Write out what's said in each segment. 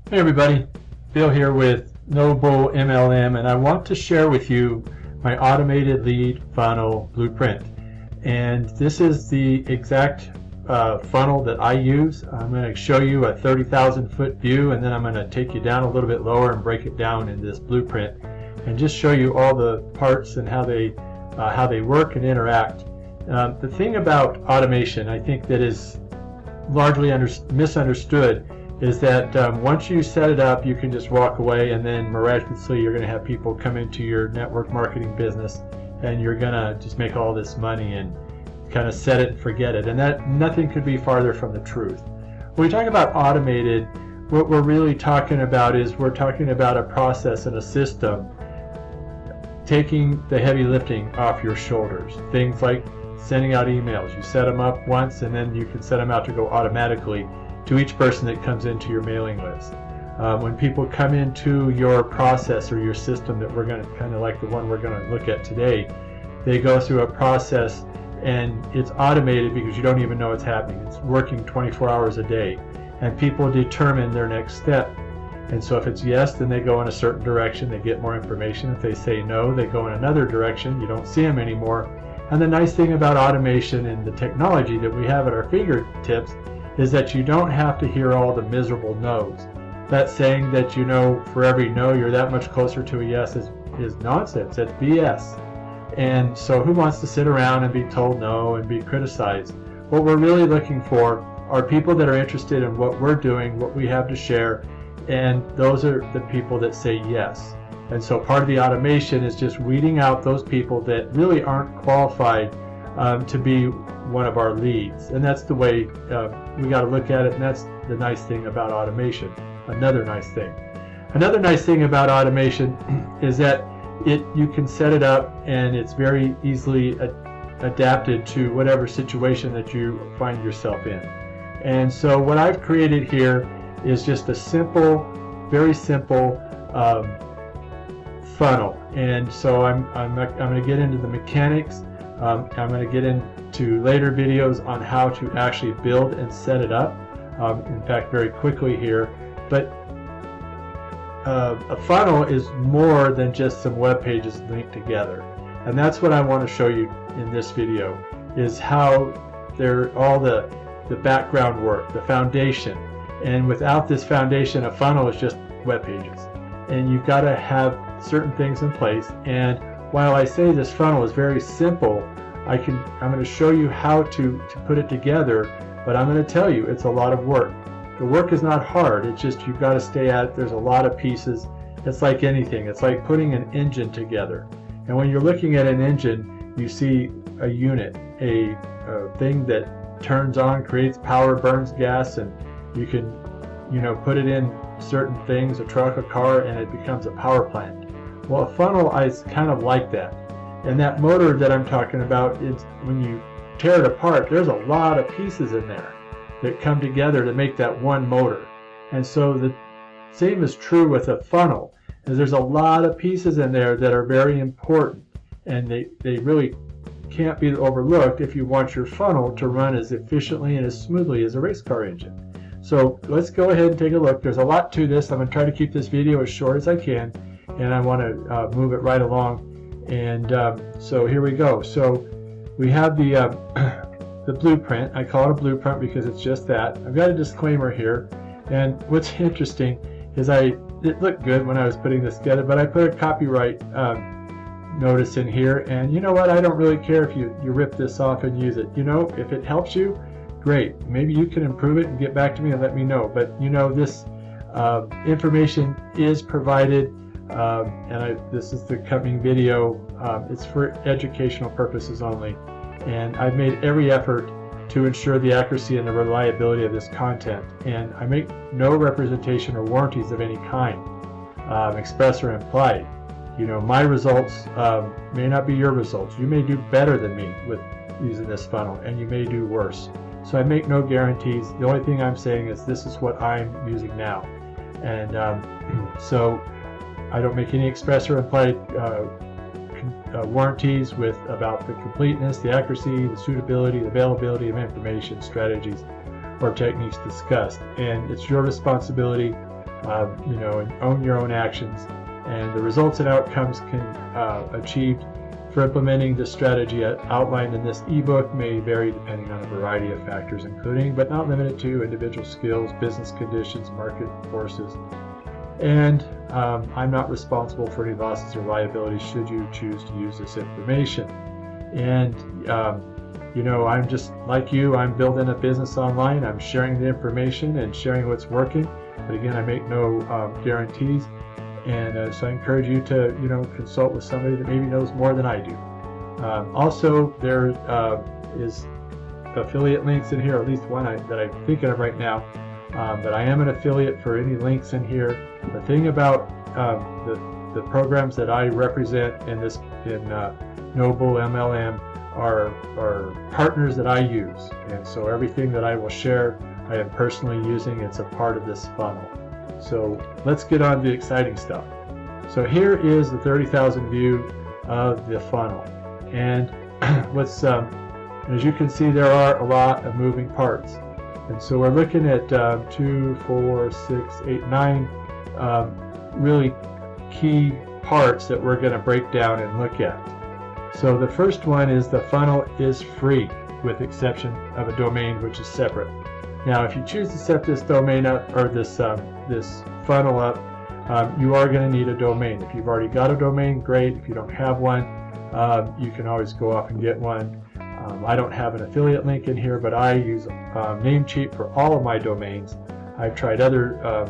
Hey everybody, Bill here with Noble MLM, and I want to share with you my automated lead funnel blueprint. And this is the exact funnel that I use. I'm going to show you a 30,000 foot view, and then I'm going to take you down a little bit lower and break it down in this blueprint and just show you all the parts and how they work and interact. The thing about automation, I think, that is largely misunderstood is that once you set it up, you can just walk away, and then miraculously you're going to have people come into your network marketing business and you're going to just make all this money and kind of set it and forget it. And that nothing could be farther from the truth. When we talk about automated, what we're really talking about is we're talking about a process and a system taking the heavy lifting off your shoulders. Things like sending out emails. You set them up once, and then you can set them out to go automatically to each person that comes into your mailing list. When people come into your process or your system that we're going to, kind of like the one we're going to look at today, they go through a process and it's automated because you don't even know it's happening. It's working 24 hours a day, and people determine their next step. And so if it's yes, then they go in a certain direction, they get more information. If they say no, they go in another direction, you don't see them anymore. And the nice thing about automation and the technology that we have at our fingertips is that you don't have to hear all the miserable no's. That saying that, you know, for every no you're that much closer to a yes is nonsense. It's BS. And so who wants to sit around and be told no and be criticized? What we're really looking for are people that are interested in what we're doing, what we have to share, and those are the people that say yes. And so part of the automation is just weeding out those people that really aren't qualified to be one of our leads. And that's the way we got to look at it, and that's the nice thing about automation. Another nice thing about automation is that you can set it up and it's very easily adapted to whatever situation that you find yourself in. And so what I've created here is just a simple, very simple funnel. And so I'm going to get into the mechanics. I'm going to get into later videos on how to actually build and set it up. In fact, very quickly here. But a funnel is more than just some web pages linked together. And that's what I want to show you in this video, is how all the background work, the foundation. And without this foundation, a funnel is just web pages. And you've got to have certain things in place. And while I say this funnel is very simple, I'm going to show you how to put it together, but I'm going to tell you it's a lot of work. The work is not hard, it's just you've got to stay at it. There's a lot of pieces. It's like anything. It's like putting an engine together. And when you're looking at an engine, you see a unit, a thing that turns on, creates power, burns gas, and you can, put it in certain things, a truck, a car, and it becomes a power plant. Well, a funnel is kind of like that. And that motor that I'm talking about, is when you tear it apart, there's a lot of pieces in there that come together to make that one motor. And so the same is true with a funnel, is there's a lot of pieces in there that are very important, and they really can't be overlooked if you want your funnel to run as efficiently and as smoothly as a race car engine. So let's go ahead and take a look. There's a lot to this. I'm going to try to keep this video as short as I can, and I want to move it right along. And so here we go. So we have the blueprint. I call it a blueprint because it's just that. I've got a disclaimer here, and what's interesting is it looked good when I was putting this together, but I put a copyright notice in here, and you know what, I don't really care if you rip this off and use it. If it helps you, great. Maybe you can improve it and get back to me and let me know. But this information is provided, and this is the coming video. It's for educational purposes only, and I've made every effort to ensure the accuracy and the reliability of this content. And I make no representation or warranties of any kind, express or implied. My results may not be your results. You may do better than me with using this funnel, and you may do worse. So I make no guarantees. The only thing I'm saying is this is what I'm using now. And so I don't make any express or implied warranties about the completeness, the accuracy, the suitability, the availability of information, strategies, or techniques discussed. And it's your responsibility and own your own actions. And the results and outcomes achieved for implementing the strategy outlined in this ebook may vary depending on a variety of factors, including but not limited to individual skills, business conditions, market forces, and I'm not responsible for any losses or liabilities should you choose to use this information. And I'm just like you. I'm building a business online. I'm sharing the information and sharing what's working, but again, I make no guarantees. And so I encourage you to, consult with somebody that maybe knows more than I do. Also, there is affiliate links in here, at least one that I'm thinking of right now. But I am an affiliate for any links in here. The thing about the programs that I represent in Noble MLM are partners that I use. And so everything that I will share, I am personally using. It's a part of this funnel. So let's get on to the exciting stuff. So here is the 30,000 view of the funnel. And as you can see, there are a lot of moving parts. And so we're looking at 2, 4, 6, 8, 9 really key parts that we're going to break down and look at. So the first one is the funnel is free with exception of a domain which is separate. Now, if you choose to set this domain up or this funnel up, you are going to need a domain. If you've already got a domain, great. If you don't have one, you can always go off and get one. I don't have an affiliate link in here, but I use Namecheap for all of my domains. I've tried other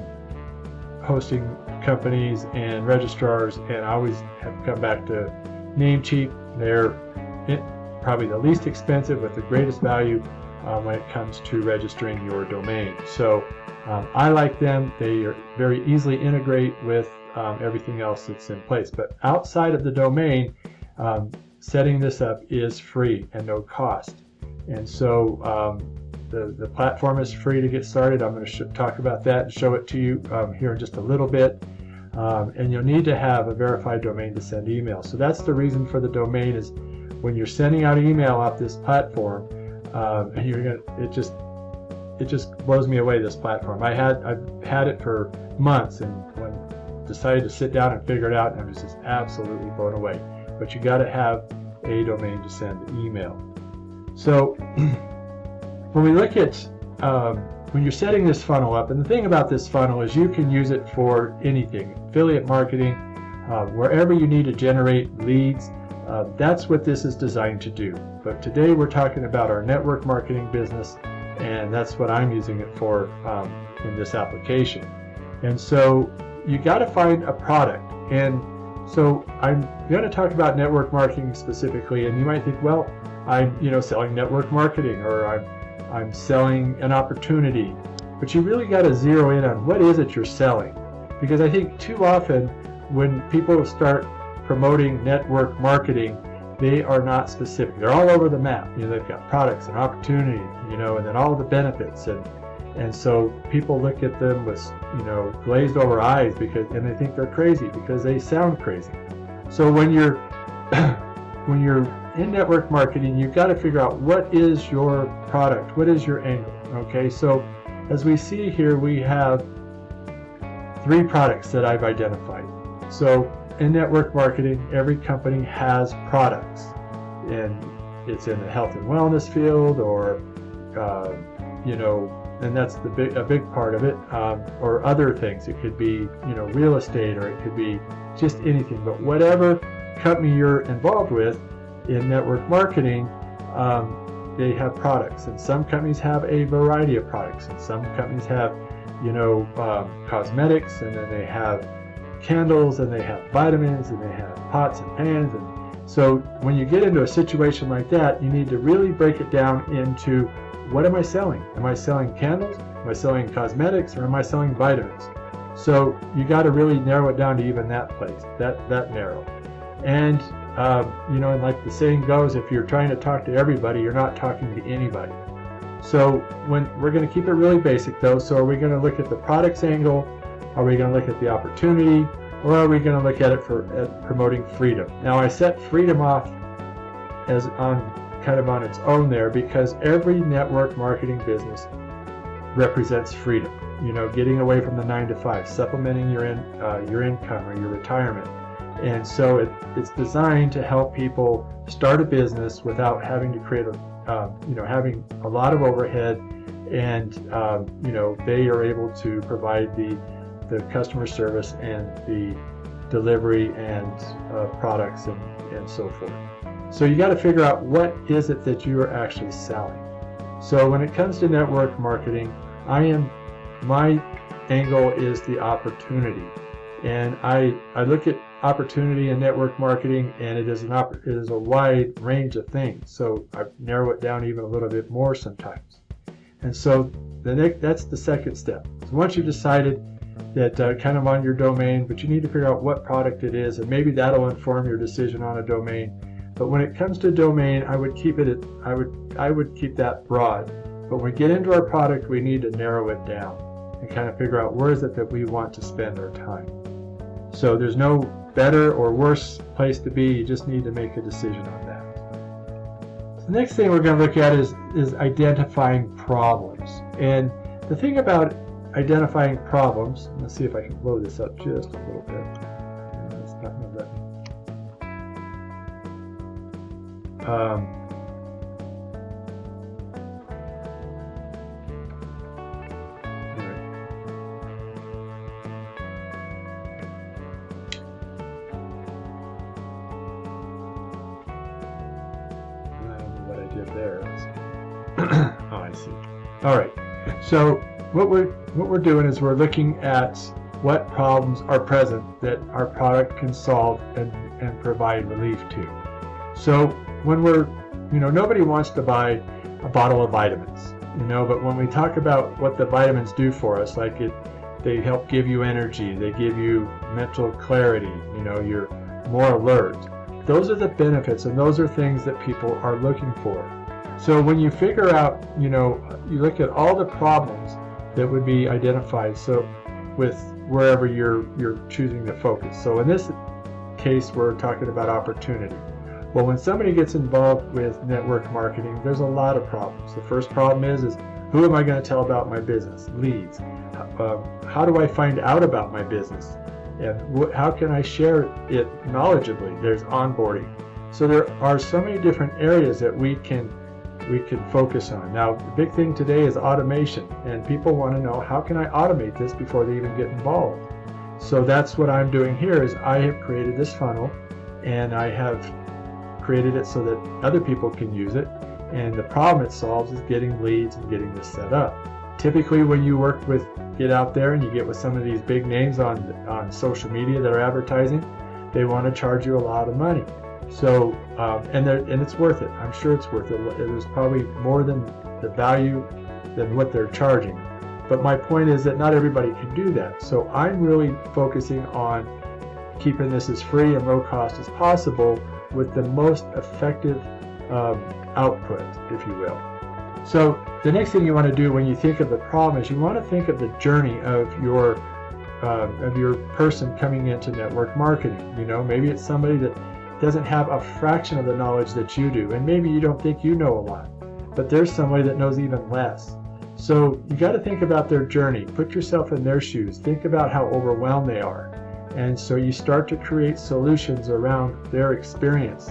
hosting companies and registrars, and I always have come back to Namecheap. They're probably the least expensive with the greatest value when it comes to registering your domain. So I like them. They are very easily integrate with everything else that's in place. But outside of the domain, setting this up is free and no cost. And so the platform is free to get started. I'm going to talk about that and show it to you here in just a little bit. And you'll need to have a verified domain to send email. So that's the reason for the domain, is when you're sending out email off this platform, and it just blows me away, this platform. I've had it for months, and when I decided to sit down and figure it out, I was just absolutely blown away. But you got to have a domain to send email. So when we look at when you're setting this funnel up, and the thing about this funnel is you can use it for anything, affiliate marketing, wherever you need to generate leads. That's what this is designed to do. But today we're talking about our network marketing business, and that's what I'm using it for in this application. And so you got to find a product. And so I'm going to talk about network marketing specifically, and you might think, well, I'm selling network marketing, or I'm selling an opportunity. But you really got to zero in on what is it you're selling, because I think too often when people start promoting network marketing, they are not specific. They're all over the map. They've got products and opportunity, and then all the benefits, and so people look at them with glazed over eyes and they think they're crazy because they sound crazy. So when you're in network marketing, you've got to figure out what is your product, what is your angle. Okay, so as we see here, we have 3 products that I've identified. So in network marketing, every company has products, and it's in the health and wellness field, or and that's a big part of it, or other things. It could be real estate, or it could be just anything. But whatever company you're involved with in network marketing, they have products, and some companies have a variety of products, and some companies have cosmetics, and then they have candles, and they have vitamins, and they have pots and pans. And so when you get into a situation like that, you need to really break it down into, what am I selling? Am I selling candles? Am I selling cosmetics? Or am I selling vitamins? So you got to really narrow it down to even that place, that narrow. And and like the saying goes, if you're trying to talk to everybody, you're not talking to anybody. So when we're going to keep it really basic though, so are we going to look at the products angle? Are we going to look at the opportunity, or are we going to look at it for promoting freedom? Now, I set freedom off as kind of on its own there, because every network marketing business represents freedom. getting away from the 9 to 5, supplementing your income or your retirement. And so it's designed to help people start a business without having to create having a lot of overhead, and they are able to provide the customer service and the delivery and products and so forth. So you got to figure out what is it that you are actually selling. So when it comes to network marketing, my angle is the opportunity, and I look at opportunity in network marketing, and it is a wide range of things. So I narrow it down even a little bit more sometimes. And so that's the second step. So once you've decided that kind of on your domain, but you need to figure out what product it is, and maybe that'll inform your decision on a domain. But when it comes to domain, I would keep that broad. But when we get into our product, we need to narrow it down and kind of figure out where is it that we want to spend our time. So there's no better or worse place to be. You just need to make a decision on that. So the next thing we're going to look at is identifying problems. And the thing about identifying problems, let's see if I can blow this up just a little bit. It's not going to let me. There. Oh, I see. All right. So what we're doing is we're looking at what problems are present that our product can solve and provide relief to. So when nobody wants to buy a bottle of vitamins, but when we talk about what the vitamins do for us, like they help give you energy, they give you mental clarity, you're more alert. Those are the benefits, and those are things that people are looking for. So when you figure out, you look at all the problems that would be identified, so with wherever you're choosing to focus. So in this case, we're talking about opportunity. Well, when somebody gets involved with network marketing, there's a lot of problems. The first problem is who am I going to tell about my business? Leads. How do I find out about my business? And how can I share it knowledgeably? There's onboarding. So there are so many different areas that we can focus on. Now, the big thing today is automation, and people want to know, how can I automate this before they even get involved? So that's what I'm doing here, is I have created this funnel, and I have created it so that other people can use it, and the problem it solves is getting leads and getting this set up. Typically, when you get out there and you get with some of these big names on social media that are advertising, they want to charge you a lot of money. So, and it's worth it. I'm sure it's worth it. There's probably more than the value than what they're charging. But my point is that not everybody can do that. So I'm really focusing on keeping this as free and low cost as possible with the most effective output, if you will. So the next thing you want to do when you think of the problem is you want to think of the journey of your person coming into network marketing. Maybe it's somebody that doesn't have a fraction of the knowledge that you do, and maybe you don't think you know a lot, but there's somebody that knows even less. So you got to think about their journey, put yourself in their shoes, think about how overwhelmed they are, and so you start to create solutions around their experience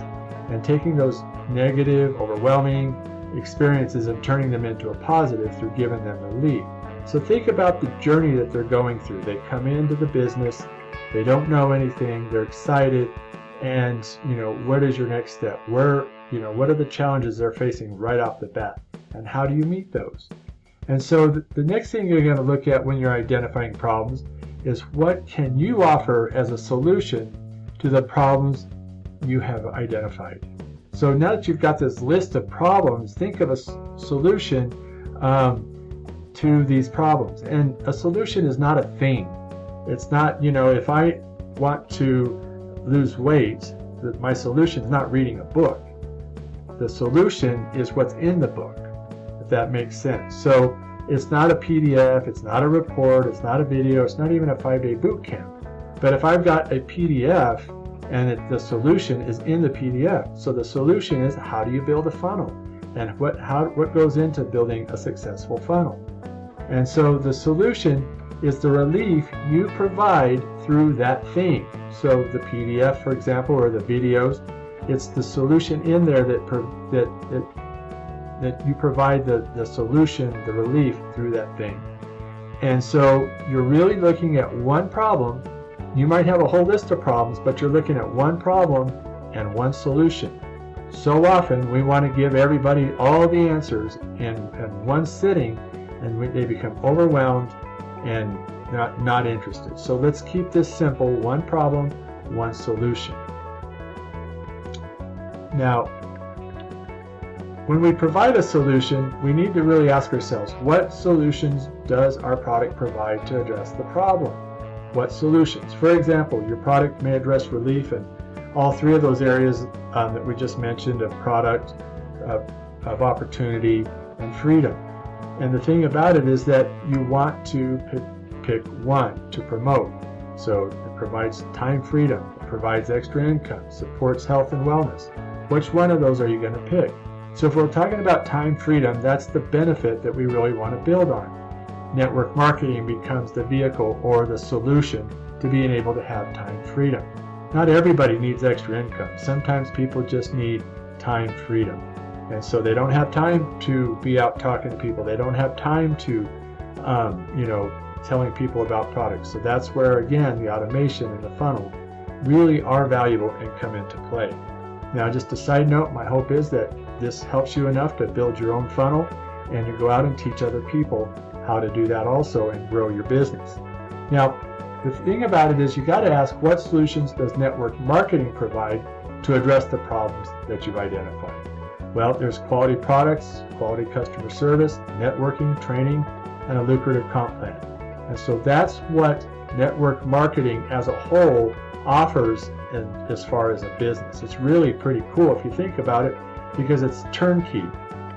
and taking those negative, overwhelming experiences and turning them into a positive through giving them a lead. So think about the journey that they're going through. They come into the business, they don't know anything, they're excited, and what is your next step? What are the challenges they're facing right off the bat, and how do you meet those? And so the next thing you're going to look at when you're identifying problems is what can you offer as a solution to the problems you have identified. So now that you've got this list of problems, think of a solution to these problems. And a solution is not a thing. It's not, if I want to lose weight, my solution is not reading a book. The solution is what's in the book, if that makes sense. So it's not a PDF, it's not a report, it's not a video, it's not even a 5-day boot camp. But if I've got a PDF and the solution is in the PDF, so the solution is, how do you build a funnel? And what goes into building a successful funnel? And so the solution is the relief you provide through that thing. So the PDF, for example, or the videos, it's the solution in there that you provide the solution, the relief through that thing. And so you're really looking at one problem. You might have a whole list of problems, but you're looking at one problem and one solution. So often we want to give everybody all the answers in one sitting, and they become overwhelmed and not interested. So let's keep this simple: one problem, one solution. Now, when we provide a solution, we need to really ask ourselves, what solutions does our product provide to address the problem? What solutions? For example, your product may address relief in all three of those areas that we just mentioned: of product, of opportunity, and freedom. And the thing about it is that you want to pick one to promote. So it provides time freedom, it provides extra income, supports health and wellness. Which one of those are you going to pick? So if we're talking about time freedom, that's the benefit that we really want to build on. Network marketing becomes the vehicle or the solution to being able to have time freedom. Not everybody needs extra income. Sometimes people just need time freedom. And so they don't have time to be out talking to people. They don't have time to, telling people about products. So that's where, again, the automation and the funnel really are valuable and come into play. Now, just a side note, my hope is that this helps you enough to build your own funnel, and you go out and teach other people how to do that also and grow your business. Now, the thing about it is you got to ask, what solutions does network marketing provide to address the problems that you've identified? Well, there's quality products, quality customer service, networking, training, and a lucrative comp plan. And so that's what network marketing as a whole offers as far as a business. It's really pretty cool if you think about it, because it's turnkey,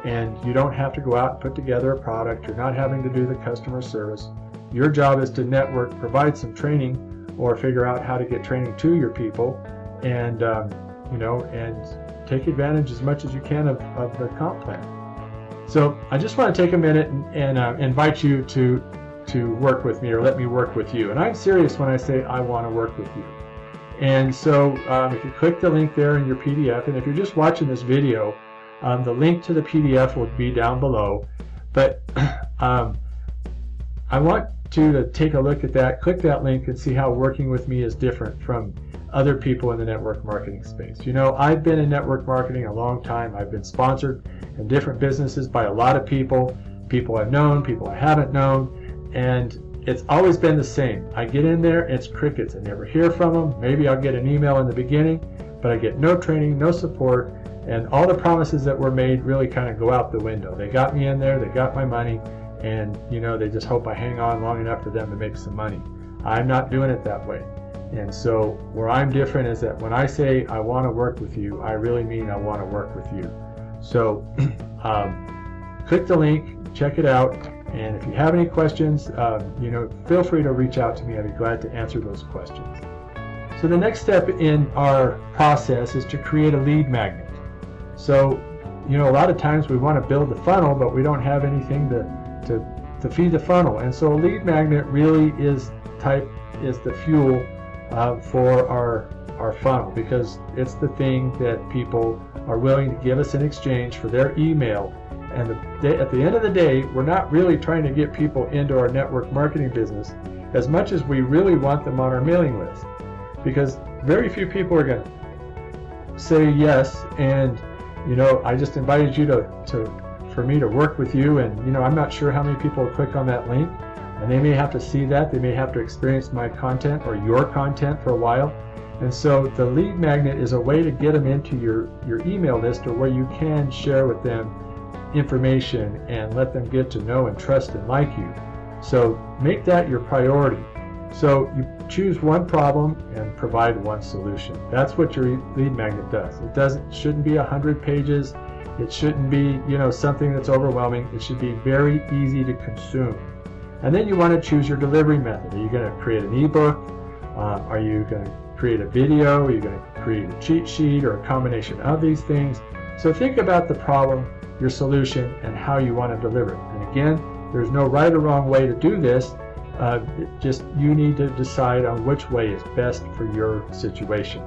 and you don't have to go out and put together a product. You're not having to do the customer service. Your job is to network, provide some training, or figure out how to get training to your people, and and take advantage as much as you can of the comp plan. So I just want to take a minute and invite you to work with me, or let me work with you. And I'm serious when I say I want to work with you. And so if you click the link there in your PDF, and if you're just watching this video, the link to the PDF will be down below. But I want you to take a look at that, click that link, and see how working with me is different from other people in the network marketing space. You know, I've been in network marketing a long time. I've been sponsored in different businesses by a lot of people I've known, people I haven't known, and it's always been the same. I get in there, it's crickets. I never hear from them. Maybe I'll get an email in the beginning, but I get no training, no support, and all the promises that were made really kind of go out the window. They got me in there, they got my money, and they just hope I hang on long enough for them to make some money. I'm not doing it that way. And so where I'm different is that when I say I want to work with you, I really mean I want to work with you. So click the link, check it out, and if you have any questions, feel free to reach out to me. I'd be glad to answer those questions. So the next step in our process is to create a lead magnet. So, a lot of times we want to build the funnel, but we don't have anything to feed the funnel. And so a lead magnet really is the fuel for our funnel, because it's the thing that people are willing to give us in exchange for their email. And at the end of the day, we're not really trying to get people into our network marketing business as much as we really want them on our mailing list, because very few people are going to say yes. And I just invited you for me to work with you, and I'm not sure how many people will click on that link, and they may have to see that, they may have to experience my content or your content for a while. And so the lead magnet is a way to get them into your email list, or where you can share with them information and let them get to know and trust and like you. So make that your priority. So you choose one problem and provide one solution. That's what your lead magnet does. It shouldn't be 100 pages. It shouldn't be something that's overwhelming. It should be very easy to consume. And then you want to choose your delivery method. Are you going to create an ebook? Are you going to create a video? Are you going to create a cheat sheet, or a combination of these things? So think about the problem, your solution, and how you want to deliver it. And again, There's no right or wrong way to do this. Just you need to decide on which way is best for your situation.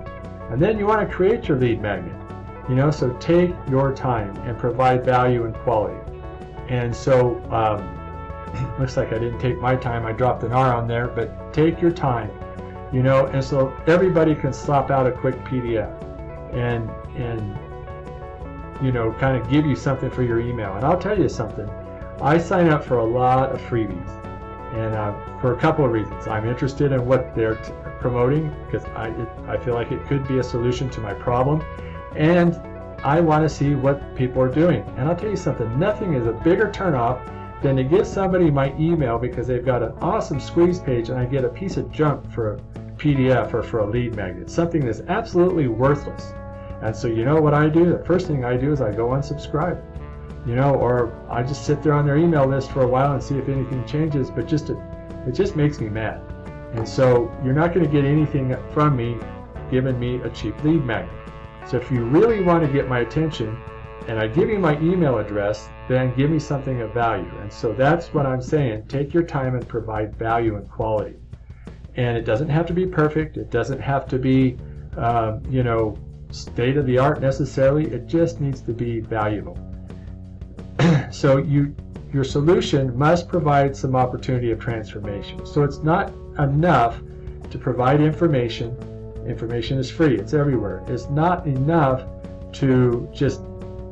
And then you want to create your lead magnet. So take your time and provide value and quality. And so looks like I didn't take my time. I dropped an R on there, but take your time. And so everybody can slop out a quick PDF and kind of give you something for your email. And I'll tell you something. I sign up for a lot of freebies, and for a couple of reasons. I'm interested in what they're promoting because I feel like it could be a solution to my problem, and I want to see what people are doing. And I'll tell you something. Nothing is a bigger turnoff than to give somebody my email because they've got an awesome squeeze page and I get a piece of junk for a PDF or for a lead magnet, something that's absolutely worthless. And so what I do? The first thing I do is I go unsubscribe, or I just sit there on their email list for a while and see if anything changes, but it just makes me mad. And so you're not going to get anything from me giving me a cheap lead magnet. So if you really want to get my attention and I give you my email address, then give me something of value. And so that's what I'm saying. Take your time and provide value and quality. And it doesn't have to be perfect. It doesn't have to be, state of the art necessarily. It just needs to be valuable. So your solution must provide some opportunity of transformation. So it's not enough to provide information. Information is free. It's everywhere. It's not enough to just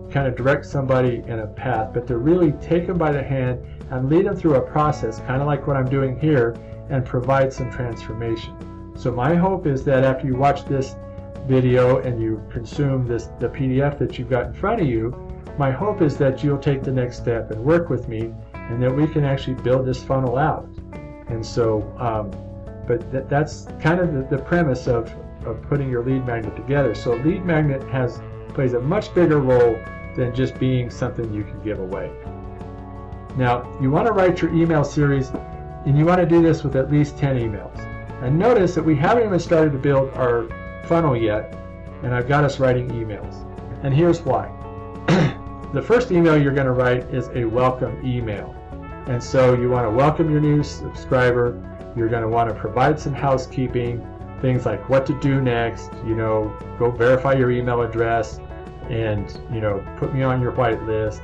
kind of direct somebody in a path, but to really take them by the hand and lead them through a process, kind of like what I'm doing here, and provide some transformation. So my hope is that after you watch this video and you consume the PDF that you've got in front of you, my hope is that you'll take the next step and work with me, and that we can actually build this funnel out. And so, but that's kind of the premise of putting your lead magnet together. So a lead magnet plays a much bigger role than just being something you can give away. Now, you want to write your email series, and you want to do this with at least 10 emails. And notice that we haven't even started to build our funnel yet, and I've got us writing emails. And here's why. The first email you're going to write is a welcome email. And so you want to welcome your new subscriber. You're going to want to provide some housekeeping, things like what to do next, go verify your email address, and put me on your white list.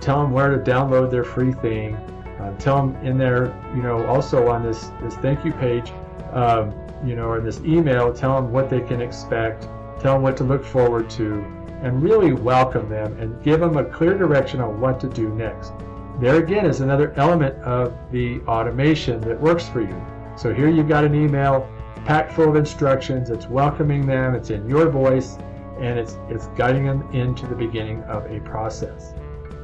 Tell them where to download their free thing. Tell them in there, also on this thank you page, or in this email, tell them what they can expect, tell them what to look forward to, and really welcome them and give them a clear direction on what to do next. There again is another element of the automation that works for you. So here you've got an email packed full of instructions. It's welcoming them, it's in your voice, and it's guiding them into the beginning of a process.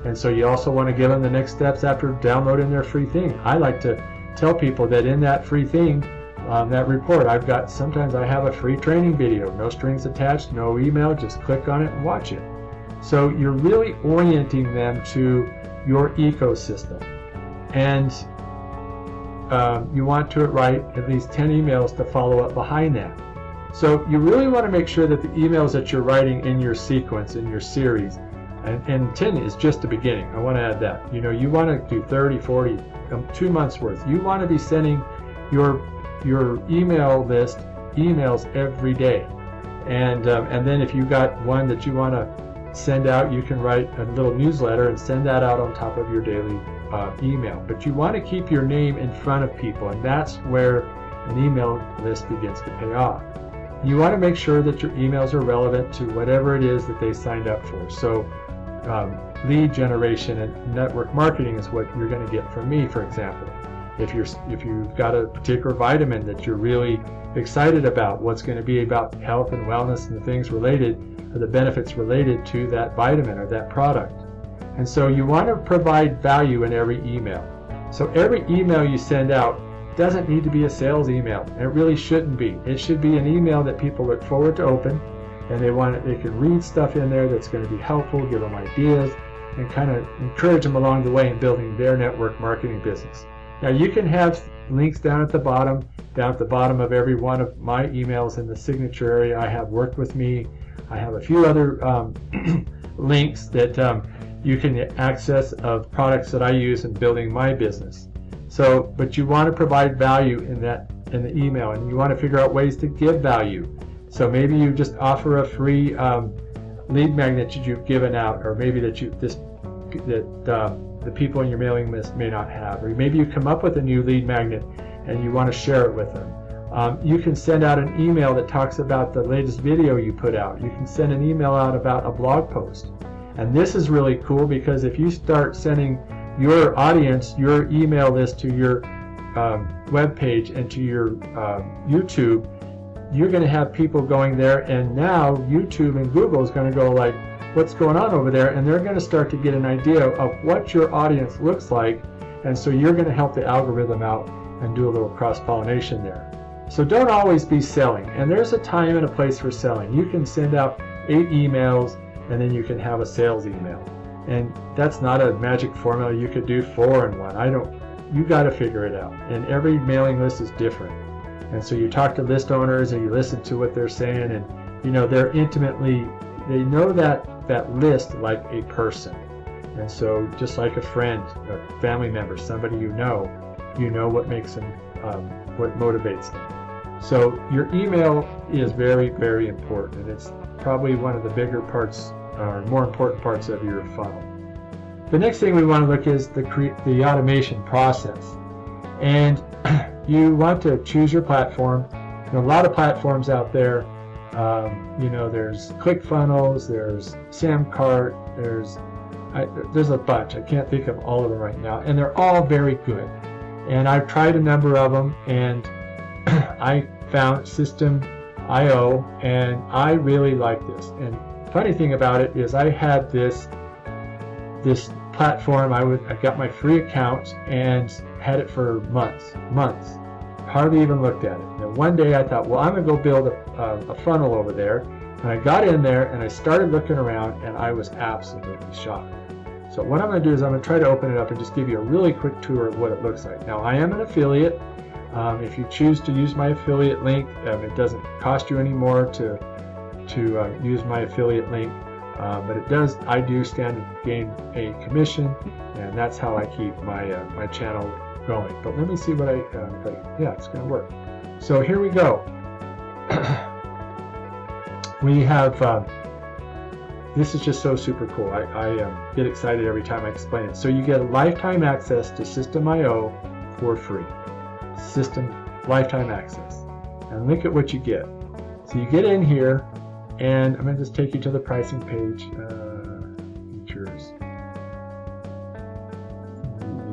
And so you also want to give them the next steps after downloading their free thing. I like to tell people that in that free thing, that report, sometimes I have a free training video, no strings attached, no email, just click on it and watch it. So you're really orienting them to your ecosystem. And you want to write at least 10 emails to follow up behind that. So you really want to make sure that the emails that you're writing in your sequence, in your series, and 10 is just the beginning. I want to add that. You want to do 30, 40, 2 months worth. You want to be sending your email list emails every day. And then if you've got one that you want to send out, you can write a little newsletter and send that out on top of your daily email. But you want to keep your name in front of people, and that's where an email list begins to pay off. You want to make sure that your emails are relevant to whatever it is that they signed up for. So lead generation and network marketing is what you're going to get from me, for example. If you've got a particular vitamin that you're really excited about, what's going to be about health and wellness and the things related, or the benefits related to that vitamin or that product. And so you want to provide value in every email. So every email you send out doesn't need to be a sales email. It really shouldn't be. It should be an email that people look forward to open, and they can read stuff in there that's going to be helpful, give them ideas, and kind of encourage them along the way in building their network marketing business. Now you can have links down at the bottom of every one of my emails in the signature area. I have worked with me. I have a few other links that you can get access of products that I use in building my business. So, but you want to provide value in the email, and you want to figure out ways to give value. So maybe you just offer a free lead magnet that you've given out, or maybe that the people in your mailing list may not have, or maybe you come up with a new lead magnet and you want to share it with them. You can send out an email that talks about the latest video you put out. You can send an email out about a blog post. And this is really cool, because if you start sending your audience your email list to your web page and to your YouTube, you're going to have people going there, and now YouTube and Google is going to go like, what's going on over there? And they're going to start to get an idea of what your audience looks like, and so you're going to help the algorithm out and do a little cross-pollination there. So don't always be selling, and there's a time and a place for selling. You can send out 8 emails, and then you can have a sales email. And that's not a magic formula. You could do 4 in 1. You got to figure it out. And every mailing list is different. And so you talk to list owners and you listen to what they're saying, and they're they know that list like a person. And so just like a friend, a family member, somebody you know what makes them, what motivates them. So your email is very, very important, and it's probably one of the bigger parts, or more important parts of your funnel. The next thing we want to look is the automation process. And you want to choose your platform. A lot of platforms out there. There's ClickFunnels, there's Samcart, there's a bunch. I can't think of all of them right now, and they're all very good. And I've tried a number of them, and I found System.io, and I really like this. And funny thing about it is, I had this platform. I got my free account and had it for months. Hardly even looked at it. And one day I thought, well, I'm going to go build a funnel over there. And I got in there and I started looking around, and I was absolutely shocked. So what I'm going to do is I'm going to try to open it up and just give you a really quick tour of what it looks like. Now, I am an affiliate. If you choose to use my affiliate link, it doesn't cost you any more to use my affiliate link. But I do stand to gain a commission, and that's how I keep my channel going. But let me see what yeah, it's going to work. So here we go. We have, this is just so super cool. I get excited every time I explain it. So you get lifetime access to System.io for free. Lifetime access. And look at what you get. So you get in here, and I'm going to just take you to the pricing page. Features.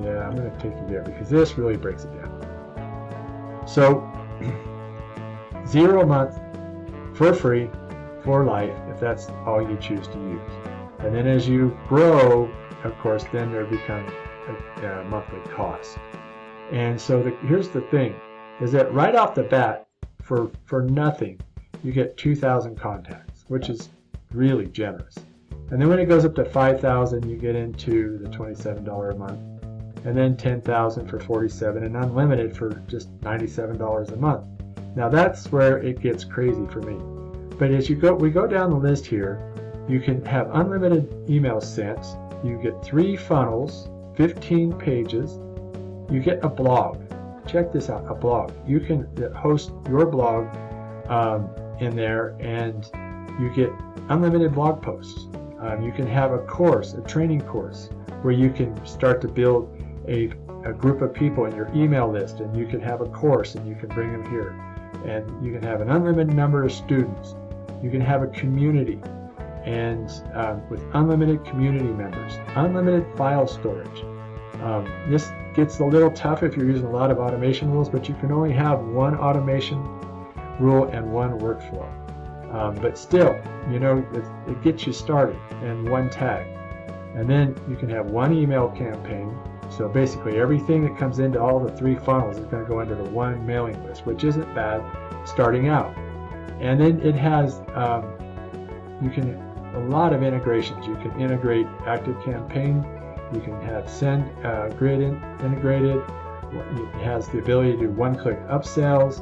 Yeah, I'm going to take you there because this really breaks it down. So, 0 a month for free for life, if that's all you choose to use. And then as you grow, of course, then there becomes a monthly cost. And so here's the thing, is that right off the bat, for nothing, you get 2,000 contacts, which is really generous. And then when it goes up to 5,000, you get into the $27 a month, and then 10,000 for $47, and unlimited for just $97 a month. Now that's where it gets crazy for me. But as we go down the list here, you can have unlimited emails sent. You get 3 funnels, 15 pages. You get a blog. Check this out, a blog. You can host your blog in there, and you get unlimited blog posts. You can have a course, a training course, where you can start to build a group of people in your email list, and you can have a course and you can bring them here. And you can have an unlimited number of students. You can have a community, and with unlimited community members, unlimited file storage. This gets a little tough if you're using a lot of automation rules, but you can only have 1 automation rule and 1 workflow. But still, it gets you started, and 1 tag. And then you can have 1 email campaign. So basically everything that comes into all the 3 funnels is going to go into the 1 mailing list, which isn't bad starting out. And then it has a lot of integrations. You can integrate ActiveCampaign. You can have SendGrid integrated. It has the ability to do one-click upsells.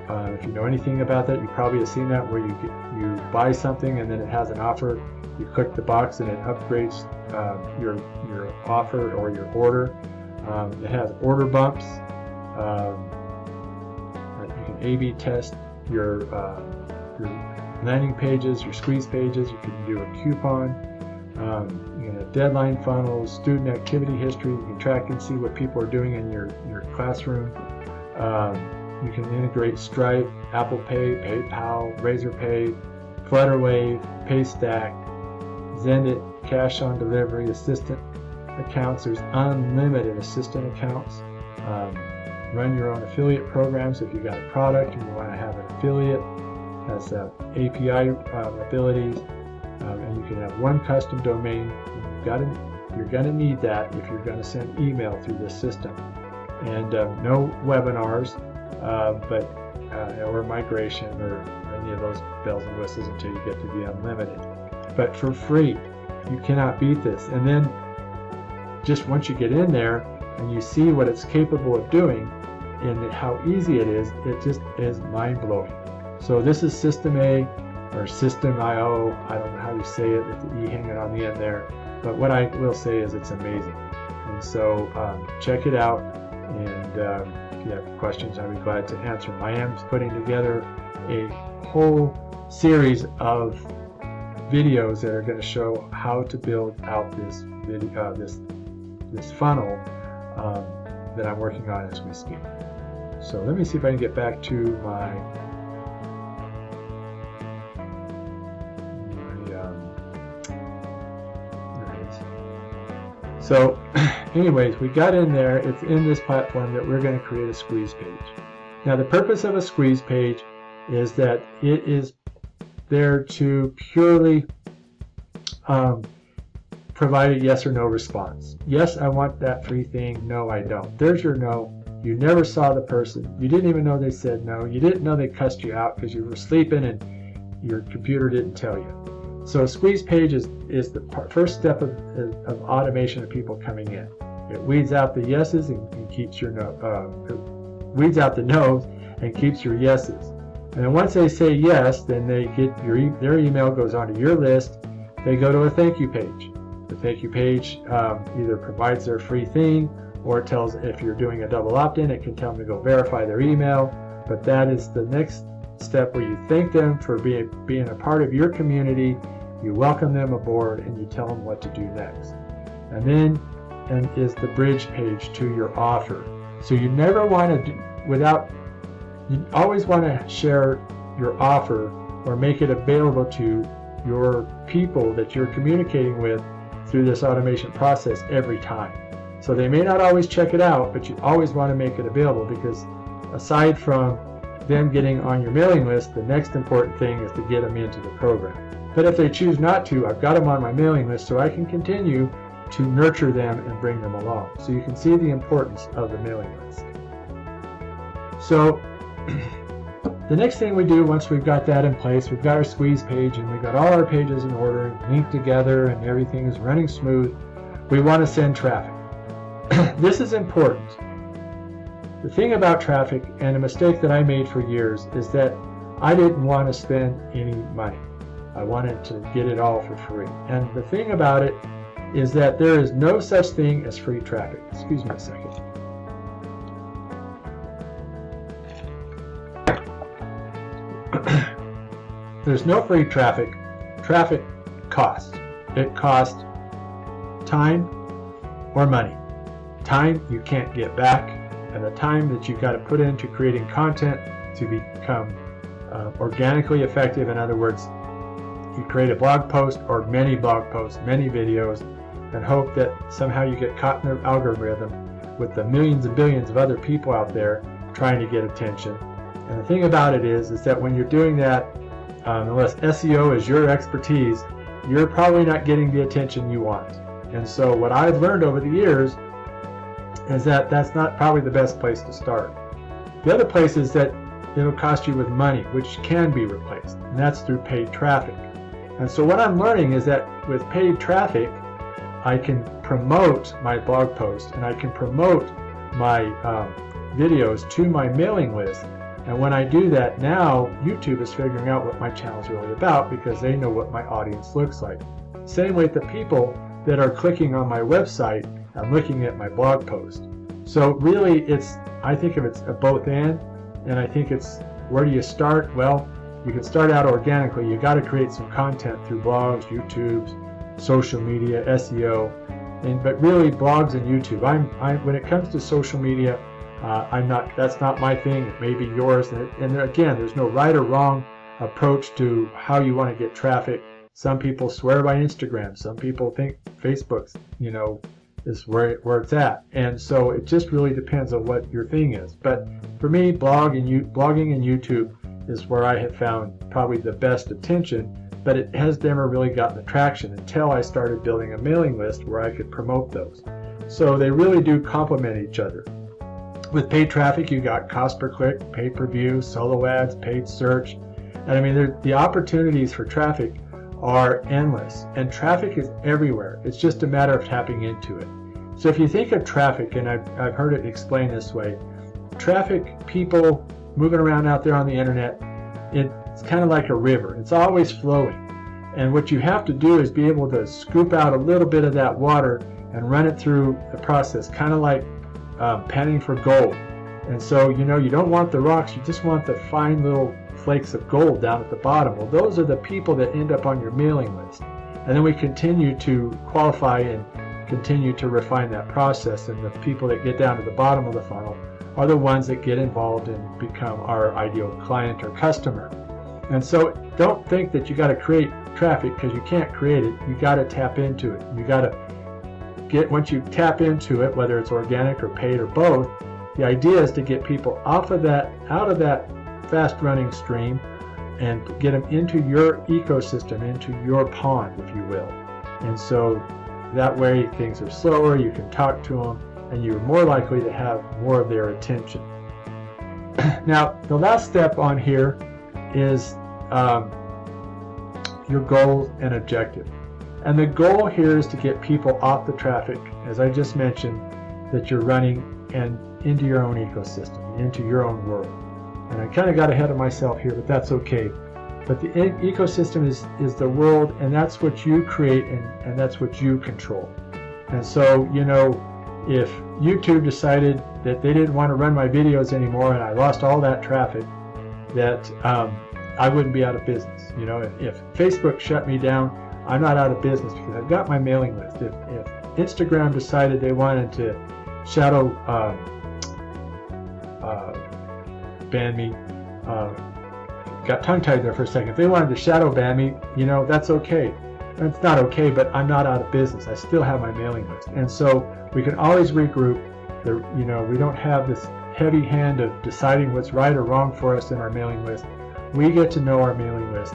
If you know anything about that, you probably have seen that where you buy something and then it has an offer. You click the box and it upgrades your offer or your order. It has order bumps. You can A/B test your landing pages, your squeeze pages. You can do a coupon. You can have deadline funnels, student activity history. You can track and see what people are doing in your classroom. You can integrate Stripe, Apple Pay, PayPal, Razorpay, Flutterwave, Paystack, Zenit, cash on delivery, assistant accounts. There's unlimited assistant accounts. Run your own affiliate programs. If you got a product and you want to have an affiliate, has API abilities, and you can have one custom domain. You're going to need that if you're going to send email through this system. And no webinars, or migration or any of those bells and whistles until you get to be unlimited. But for free, you cannot beat this. And then just once you get in there and you see what it's capable of doing and how easy it just is mind-blowing. So this is System A or System IO. I don't know how you say it with the E hanging on the end there. But what I will say is it's amazing. And so check it out. And if you have questions, I'll be glad to answer them. I am putting together a whole series of videos that are going to show how to build out this funnel that I'm working on as we speak. So let me see if I can get back to my So anyways, we got in there. It's in this platform that we're going to create a squeeze page. Now the purpose of a squeeze page is that it is there to purely provide a yes or no response. Yes, I want that free thing. No, I don't. There's your no. You never saw the person. You didn't even know they said no. You didn't know they cussed you out because you were sleeping and your computer didn't tell you. So a squeeze page is the first step of automation of people coming in. It weeds out the yeses and keeps your weeds out the no's and keeps your yeses. And then once they say yes, then they get their email goes onto your list. They go to a thank you page. The thank you page either provides their free thing, or it tells, if you're doing a double opt-in, it can tell them to go verify their email. But that is the next step where you thank them for being a part of your community. You welcome them aboard and you tell them what to do next. And then is the bridge page to your offer. So you never want to you always want to share your offer or make it available to your people that you're communicating with through this automation process every time. So they may not always check it out, but you always want to make it available, because aside from them getting on your mailing list, the next important thing is to get them into the program. But if they choose not to, I've got them on my mailing list so I can continue to nurture them and bring them along. So you can see the importance of the mailing list. So the next thing we do once we've got that in place, we've got our squeeze page and we've got all our pages in order, linked together, and everything is running smooth, we want to send traffic. This is important. The thing about traffic, and a mistake that I made for years, is that I didn't want to spend any money. I wanted to get it all for free. And the thing about it is that there is no such thing as free traffic. Excuse me a second. There's no free traffic. Traffic costs. It costs time or money. Time you can't get back, and the time that you've got to put into creating content to become organically effective. In other words, you create a blog post or many blog posts, many videos, and hope that somehow you get caught in the algorithm with the millions and billions of other people out there trying to get attention. And the thing about it is that when you're doing that, unless SEO is your expertise, you're probably not getting the attention you want. And so what I've learned over the years is that that's not probably the best place to start. The other place is that it'll cost you with money, which can be replaced, and that's through paid traffic. And so what I'm learning is that with paid traffic, I can promote my blog post and I can promote my videos to my mailing list, And when I do that now, YouTube is figuring out what my channel is really about because they know what my audience looks like. Same with the people that are clicking on my website and looking at my blog post. So really I think of it's a both and I think it's, where do you start? Well, you can start out organically. You got to create some content through blogs, YouTube, social media, SEO, but really blogs and YouTube. When it comes to social media, that's not my thing. It may be yours. And again, there's no right or wrong approach to how you want to get traffic. Some people swear by Instagram. Some people think Facebook's, is where it's at. And so it just really depends on what your thing is. But for me, blogging and YouTube is where I have found probably the best attention, but it has never really gotten the traction until I started building a mailing list where I could promote those. So they really do complement each other. With paid traffic, you got cost per click, pay per view, solo ads, paid search. And I mean, the opportunities for traffic are endless, and traffic is everywhere. It's just a matter of tapping into it. So if you think of traffic, and I've heard it explained this way, traffic, people moving around out there on the internet, it's kind of like a river. It's always flowing. And what you have to do is be able to scoop out a little bit of that water and run it through the process, kind of like panning for gold. And so, you don't want the rocks, you just want the fine little flakes of gold down at the bottom. Well, those are the people that end up on your mailing list. And then we continue to qualify and continue to refine that process. And the people that get down to the bottom of the funnel are the ones that get involved and become our ideal client or customer. And so don't think that you got to create traffic, because you can't create it. You got to tap into it. You got to once you tap into it, whether it's organic or paid or both, the idea is to get people out of that fast running stream and get them into your ecosystem, into your pond, if you will. And so that way things are slower, you can talk to them, and you're more likely to have more of their attention. Now, the last step on here is your goal and objective. And the goal here is to get people off the traffic, as I just mentioned, that you're running, and into your own ecosystem, into your own world. And I kind of got ahead of myself here, but that's okay. But the ecosystem is the world, and that's what you create, and that's what you control. And so, if YouTube decided that they didn't want to run my videos anymore and I lost all that traffic, that I wouldn't be out of business. If Facebook shut me down, I'm not out of business because I've got my mailing list. If Instagram decided they wanted to shadow ban me, got tongue-tied there for a second. If they wanted to shadow ban me, that's okay. It's not okay, but I'm not out of business. I still have my mailing list. And so we can always regroup. We don't have this heavy hand of deciding what's right or wrong for us in our mailing list. We get to know our mailing list.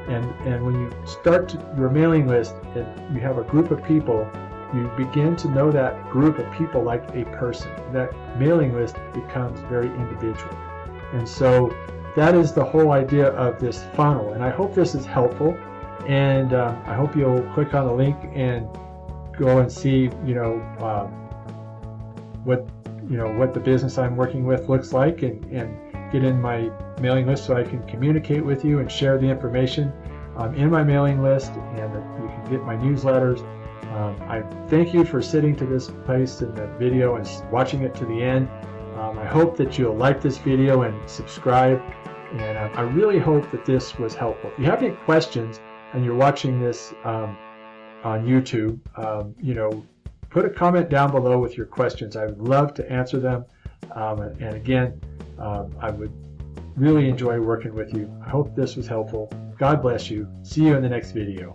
And when you start your mailing list and you have a group of people, you begin to know that group of people like a person. That mailing list becomes very individual. And so that is the whole idea of this funnel. And I hope this is helpful. And I hope you'll click on the link and go and see, what the business I'm working with looks like, and get in my mailing list so I can communicate with you and share the information in my mailing list, and you can get my newsletters. I thank you for sitting to this place in the video and watching it to the end. I hope that you'll like this video and subscribe, and I really hope that this was helpful. If you have any questions and you're watching this on YouTube, put a comment down below with your questions. I would love to answer them. And again, I would really enjoy working with you. I hope this was helpful. God bless you. See you in the next video.